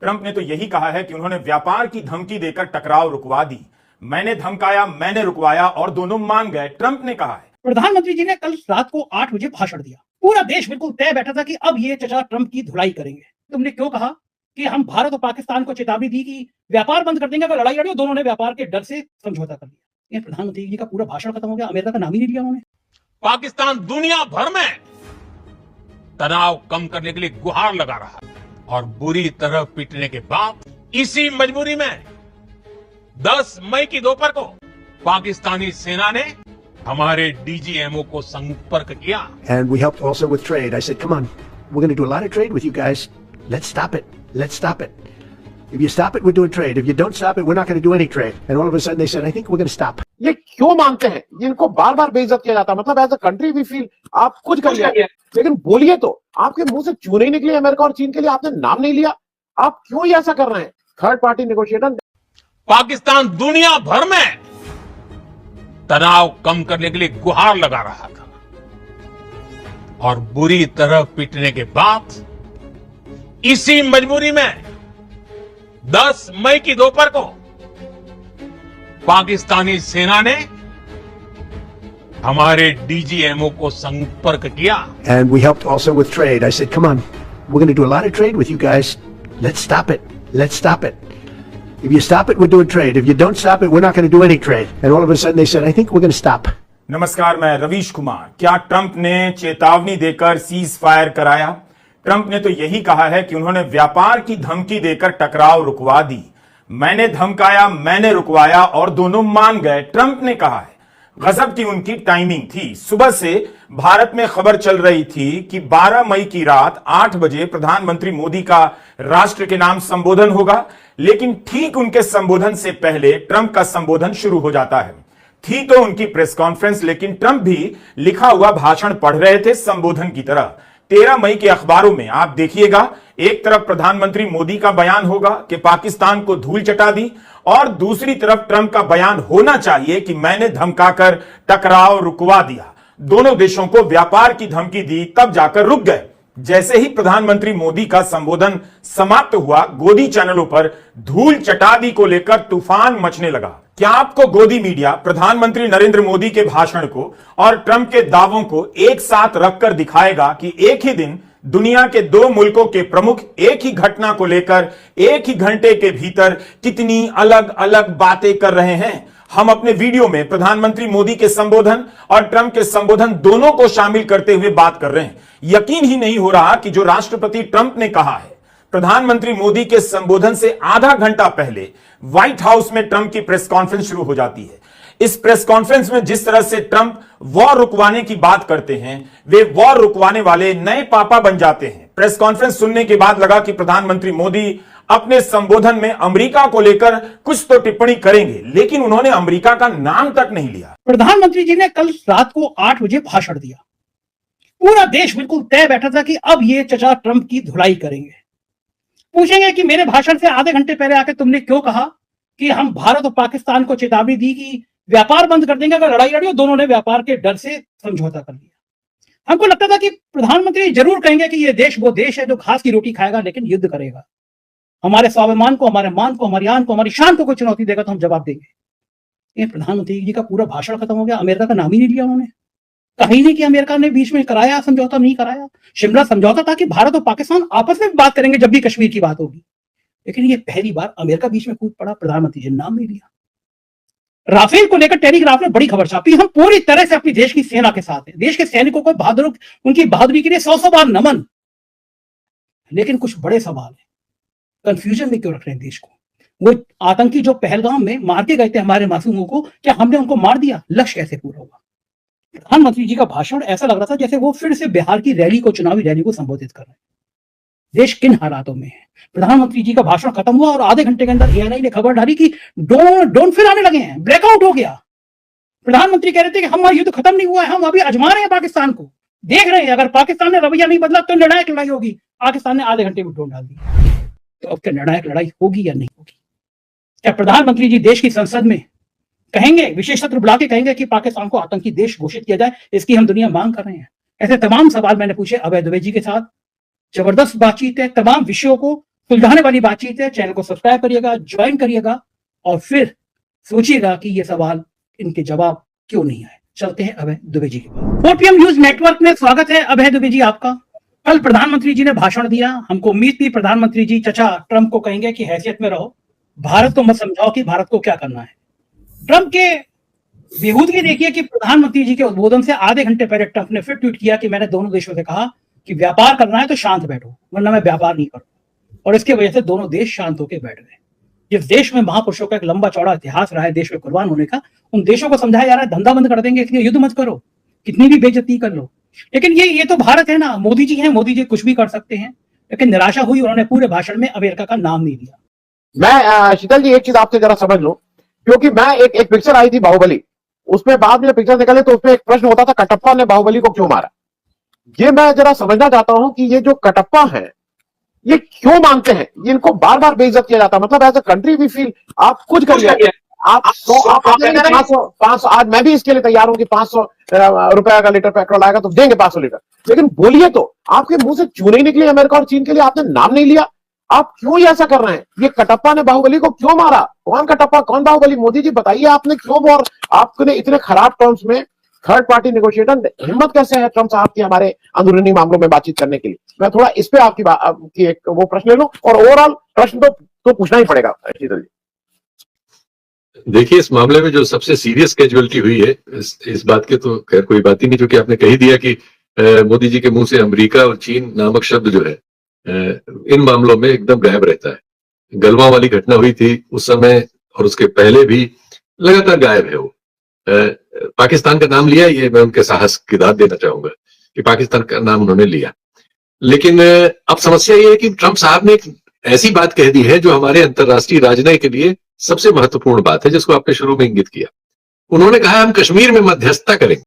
Trump ने तो यही कहा है कि उन्होंने व्यापार की धमकी देकर टकराव रुकवा दी। मैंने धमकाया, मैंने रुकवाया और दोनों मान गए, ट्रंप ने कहा है। प्रधानमंत्री जी ने कल रात को 8 बजे भाषण दिया। पूरा देश बिल्कुल तय बैठा था कि अब ये चचा ट्रंप की धुलाई करेंगे। तुमने क्यों कहा कि हम भारत और पाकिस्तान को चेतावनी दी कि व्यापार बंद कर देंगे अगर लड़ाई लड़ी? दोनों ने व्यापार के डर से समझौता कर लिया। ये प्रधानमंत्री जी का पूरा भाषण खत्म हो गया, अमेरिका का नाम ही नहीं लिया उन्होंने। पाकिस्तान दुनिया भर में तनाव कम करने के लिए गुहार लगा रहा है और बुरी तरह पीटने के बाद इसी मजबूरी में 10 मई की दोपहर को पाकिस्तानी सेना ने हमारे डीजीएमओ को संपर्क किया। And we helped also with trade. I said, come on, we're going to do a lot of trade with you guys. Let's stop it. Let's stop it. If you stop it, we're doing trade. If you don't stop it, we're not going to do any trade. And all of a sudden they said, I think we're going to stop. ये क्यों मांगते हैं? इनको बार बार बेइज्जत किया जाता है। मतलब as a country we feel आप कुछ कर लिया, लेकिन बोलिए तो आपके मुंह से क्यों नहीं निकली अमेरिका और चीन के लिए आपने नाम नहीं लिया? आप क्यों ये ऐसा कर रहे हैं? थर्ड पार्टी नेगोशिएटर पाकिस्तान दुनिया भर में तनाव कम करने के लिए गुहार लगा रहा था और बुरी तरह पीटने के बाद इसी मजबूरी में 10 मई की दोपहर को पाकिस्तानी सेना ने हमारे डीजीएमओ को संपर्क किया। And we helped also with trade. I said, come on, we're going to do a lot of trade with you guys. Let's stop it. Let's stop it. If you stop it, we're doing trade. If you don't stop it, we're not going to do any trade. And all of a sudden they said, I think we're going to stop. नमस्कार, मैं रवीश कुमार। क्या Trump ने चेतावनी देकर cease fire कराया? Trump ने तो यही कहा है कि उन्होंने व्यापार की धमकी देकर टकराव रुकवा दी। मैंने धमकाया, मैंने रुकवाया और दोनों मान गए, ट्रंप ने कहा है। गजब की उनकी टाइमिंग थी। सुबह से भारत में खबर चल रही थी कि 12 मई की रात 8 बजे प्रधानमंत्री मोदी का राष्ट्र के नाम संबोधन होगा, लेकिन ठीक उनके संबोधन से पहले ट्रंप का संबोधन शुरू हो जाता है। थी तो उनकी प्रेस कॉन्फ्रेंस, लेकिन ट्रंप भी लिखा हुआ भाषण पढ़ रहे थे संबोधन की तरह। 13 मई के अखबारों में आप देखिएगा, एक तरफ प्रधानमंत्री मोदी का बयान होगा कि पाकिस्तान को धूल चटा दी और दूसरी तरफ ट्रंप का बयान होना चाहिए कि मैंने धमकाकर टकराव रुकवा दिया, दोनों देशों को व्यापार की धमकी दी, तब जाकर रुक गए। जैसे ही प्रधानमंत्री मोदी का संबोधन समाप्त हुआ, गोदी चैनलों पर धूल चटा दी को लेकर तूफान मचने लगा। क्या आपको गोदी मीडिया प्रधानमंत्री नरेंद्र मोदी के भाषण को और ट्रंप के दावों को एक साथ रखकर दिखाएगा कि एक ही दिन दुनिया के 2 मुल्कों के प्रमुख एक ही घटना को लेकर एक ही घंटे के भीतर कितनी अलग अलग बातें कर रहे हैं? हम अपने वीडियो में प्रधानमंत्री मोदी के संबोधन और ट्रंप के संबोधन दोनों को शामिल करते हुए बात कर रहे हैं। यकीन ही नहीं हो रहा कि जो राष्ट्रपति ट्रंप ने कहा है, प्रधानमंत्री मोदी के संबोधन से आधा घंटा पहले व्हाइट हाउस में ट्रंप की प्रेस कॉन्फ्रेंस शुरू हो जाती है। इस प्रेस कॉन्फ्रेंस में जिस तरह से ट्रंप वॉर रुकवाने की बात करते हैं, वे वॉर रुकवाने वाले नए पापा बन जाते हैं। प्रेस कॉन्फ्रेंस सुनने के बाद लगा कि प्रधानमंत्री मोदी अपने संबोधन में अमेरिका को लेकर कुछ तो टिप्पणी करेंगे, लेकिन उन्होंने अमेरिका का नाम तक नहीं लिया। प्रधानमंत्री जी ने कल रात को 8 बजे भाषण दिया। पूरा देश बिल्कुल तय बैठा था कि अब ये चचा ट्रंप की धुलाई करेंगे। पूछेंगे कि मेरे भाषण से आधे घंटे पहले आकर तुमने क्यों कहा कि हम भारत और पाकिस्तान को चेतावनी दी कि व्यापार बंद कर देंगे अगर लड़ाई लड़ी? दोनों ने व्यापार के डर से समझौता कर लिया। हमको लगता था कि प्रधानमंत्री जरूर कहेंगे कि ये देश वो देश है जो घास की रोटी खाएगा लेकिन युद्ध करेगा, हमारे स्वाभिमान को, हमारे मान को, हमारी आन को, हमारी शान को कोई चुनौती देगा तो हम जवाब देंगे। ये प्रधानमंत्री जी का पूरा भाषण खत्म हो गया, अमेरिका का नाम ही नहीं लिया उन्होंने। कहीं नहीं कि अमेरिका ने बीच में कराया समझौता, नहीं कराया। शिमला समझौता था कि भारत और पाकिस्तान आपस में बात करेंगे जब भी कश्मीर की बात होगी, लेकिन ये पहली बार अमेरिका बीच में कूद पड़ा, प्रधानमंत्री जी ने नाम नहीं लिया। राफेल को लेकर टेलीग्राफ ने बड़ी खबर छापी, हम पूरी तरह से अपनी देश की सेना के साथ हैं, देश के सैनिकों को बहादुर, उनकी बहादुरी के लिए 100 बार नमन। लेकिन कुछ बड़े सवाल है, कंफ्यूजन में क्यों रख रहे हैं देश को? वो आतंकी जो पहलगाम में मार के गए थे हमारे मासूमों को, क्या हमने उनको मार दिया? लक्ष्य कैसे पूरा होगा? प्रधानमंत्री जी का भाषण ऐसा लग रहा था जैसे वो फिर से बिहार की रैली को, चुनावी रैली को संबोधित कर रहे हैं। देश किन हालातों में है? प्रधानमंत्री जी का भाषण खत्म हुआ और आधे घंटे के अंदर एएनआई ने खबर डाली कि ड्रोन फिर आने लगे हैं, ब्रेकआउट हो गया। प्रधानमंत्री कह रहे थे कि हमारा युद्ध खत्म नहीं हुआ है, हम अभी आजमा रहे हैं पाकिस्तान को, देख रहे हैं अगर पाकिस्तान ने रवैया नहीं बदला तो निर्णायक लड़ाई होगी। पाकिस्तान ने आधे घंटे में ड्रोन डाल दिया, तो अब क्या निर्णायक लड़ाई होगी या नहीं होगी? क्या प्रधानमंत्री जी देश की संसद में कहेंगे, विशेष सत्र बुला के कहेंगे कि पाकिस्तान को आतंकी देश घोषित किया जाए? इसकी हम दुनिया मांग कर रहे हैं। ऐसे तमाम सवाल मैंने पूछे अभय दुबे जी के साथ। जबरदस्त बातचीत है, तमाम विषयों को सुलझाने वाली बातचीत है। चैनल को सब्सक्राइब करिएगा, ज्वाइन करिएगा और फिर सोचिएगा कि ये सवाल, इनके जवाब क्यों नहीं आए। चलते हैं अभय दुबे जी के पास। 4 PM न्यूज नेटवर्क में स्वागत है अभय दुबे जी आपका। कल प्रधानमंत्री जी ने भाषण दिया। हमको उम्मीद थी प्रधानमंत्री जी चचा ट्रंप को कहेंगे कि हैसियत में रहो, भारत को मत समझाओ कि भारत को क्या करना है। ट्रंप के बेहूदगी देखिए कि प्रधानमंत्री जी के उद्बोधन से आधे घंटे पहले ट्रंप ने फिर ट्वीट किया कि मैंने दोनों देशों से कहा कि व्यापार करना है तो शांत बैठो, वरना मैं व्यापार नहीं करूं। और इसके वजह से दोनों देश शांत होकर बैठ गए। जिस देश में महापुरुषों का एक लंबा चौड़ा इतिहास रहा है देश में कुर्बान होने का, उन देशों को समझाया जा रहा है धंधा बंद कर देंगे, इसलिए युद्ध मत करो, कितनी भी बेइज्जती कर लो। लेकिन ये तो भारत है ना, मोदी जी हैं, मोदी जी कुछ भी कर सकते हैं। लेकिन निराशा हुई, उन्होंने पूरे भाषण में अमेरिका का नाम नहीं लिया। मैं शीतल जी एक चीज आपसे जरा समझ लो, क्योंकि मैं एक पिक्चर आई थी बाहुबली, उसमें बाद में पिक्चर निकले तो उसमें एक प्रश्न होता था कटप्पा ने बाहुबली को क्यों मारा। ये मैं जरा समझना चाहता हूं कि ये जो कटप्पा है ये क्यों मांगते हैं, ये इनको बार बार बेइज्जत किया जाता है। मतलब as a country we feel आप कुछ करिए, आप 500, आज मैं भी इसके लिए तैयार हूं कि 500 रुपए का लीटर पेट्रोल आएगा तो देंगे 500 लीटर, लेकिन बोलिए तो आपके मुंह से चूने निकले अमेरिका और चीन के लिए आपने नाम नहीं लिया। आप क्यों ऐसा कर रहे हैं? ये कटप्पा ने बाहुबली को क्यों मारा? कौन कटप्पा, कौन बाहुबली? मोदी जी बताइए आपने क्यों, और आपने इतने खराब टर्म्स में थर्ड पार्टी नेगोशिएटर, हिम्मत कैसे है ट्रंप साहब की हमारे अंदरूनी मामलों में बातचीत करने के लिए? मैं थोड़ा इस पे आपकी एक वो प्रश्न ले लूं, और ओवरऑल प्रश्न तो पूछना ही पड़ेगा शीतल जी। देखिए, इस मामले में जो सबसे सीरियस कैजुअलिटी हुई है, इस बात के तो खैर कोई बात ही नहीं, जो कि आपने कही दिया कि मोदी जी के मुंह से अमेरिका और चीन नामक शब्द जो है इन मामलों में एकदम गायब रहता है। गलवां वाली घटना हुई थी उस समय और उसके पहले भी लगातार गायब है वो। पाकिस्तान का नाम लिया, ये मैं उनके साहस की दाद देना चाहूंगा कि पाकिस्तान का नाम उन्होंने लिया। लेकिन अब समस्या ये है कि ट्रंप साहब ने एक ऐसी बात कह दी है जो हमारे अंतर्राष्ट्रीय राजनयिक के लिए सबसे महत्वपूर्ण बात है, जिसको आपने शुरू में इंगित किया। उन्होंने कहा हम कश्मीर में मध्यस्थता करेंगे।